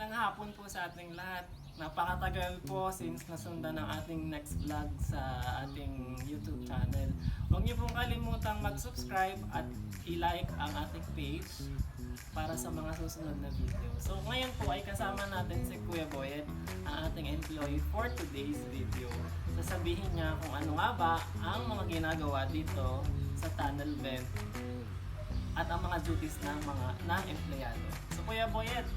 Magandang hapon po sa ating lahat. Napakatagal po since nasundan ng ating next vlog sa ating YouTube channel. Huwag niyo pong kalimutang mag-subscribe at i-like ang ating page para sa mga susunod na video. So ngayon po ay kasama natin si Kuya Boyet, ang ating employee for today's video. Sasabihin niya kung ano nga ba ang mga ginagawa dito sa tunnel vent at ang mga duties ng mga empleyado. So Kuya Boyet,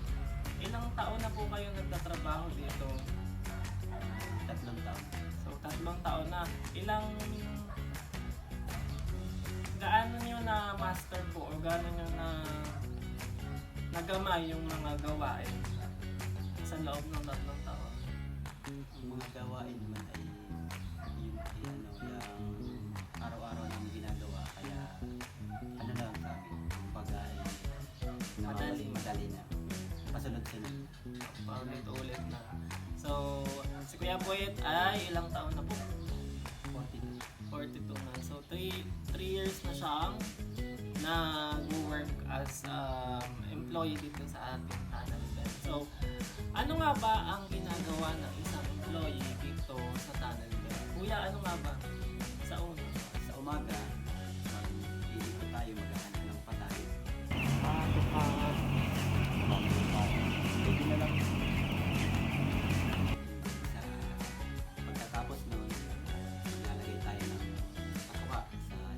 ilang taon na po kayo nagtatrabaho dito? 3 taon. So 3 taon na. Gaano nyo na master po o gaano nyo na nagamay yung mga gawain sa loob ng 3 taon? Ang mga gawain naman ay yung araw-araw namin ginagawa. Kaya ano lang sa amin, kumbaga ay madali na. Pasunod-sunod. Paulit-ulit na. So, si Kuya Boyet ay ilang taon na po? 42 na. So, 3 years na siyang nag-work as employee dito sa ating tunnel vent. So, ano nga ba ang ginagawa ng isang employee dito sa tunnel vent? Kuya, ano nga ba? Sa umaga, iikot tayo maghahanap ng patay. Pwede na lang. Pagkatapos nun, lalagay tayo ng patuka sa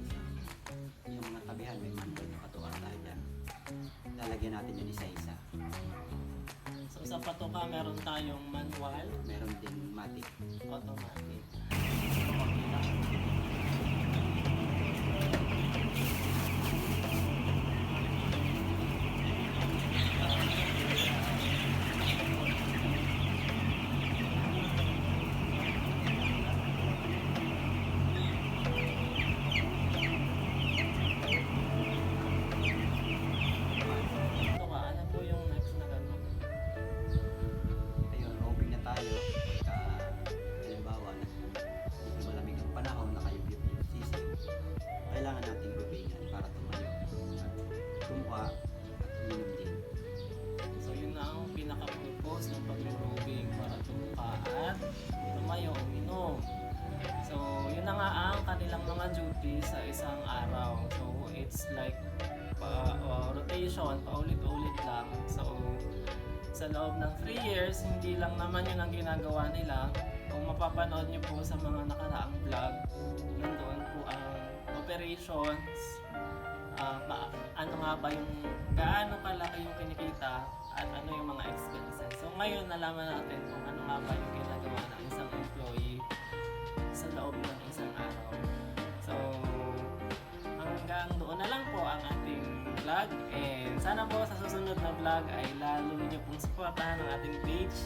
yung mga tabihan. May mandol na patuka tayo dyan. Lalagyan natin yun isa-isa. So, sa patuka meron tayong manual, Meron din matic. automatic. Ano po yung next na gano'n? Ayun, roving na tayo. Halimbawa, medyo malamig ang panahon, nakayubyup yung sisig. Kailangan nating rovingan para tumayo. Tumuha at uminom din. So yun na ang pinaka-purpose ng pag-roving para tumuka at tumayo o minom. So yun na nga ang kanilang mga duties sa isang araw. So it's like rotation, paulit-ulit lang. So sa loob ng 3 years, hindi lang naman yun ang ginagawa nila. Kung mapapanood nyo po sa mga nakaraang vlog, nandoon po ang operations, ano nga ba yung gaano kalaki yung kinikita at ano yung mga expenses. So ngayon nalaman natin kung ano nga ba yung ginagawa ng isang employee sa loob ng isang araw. So hanggang doon na lang po ang ating vlog, and sana po sa susunod na vlog ay lalo niyo pong supportahan ang ating page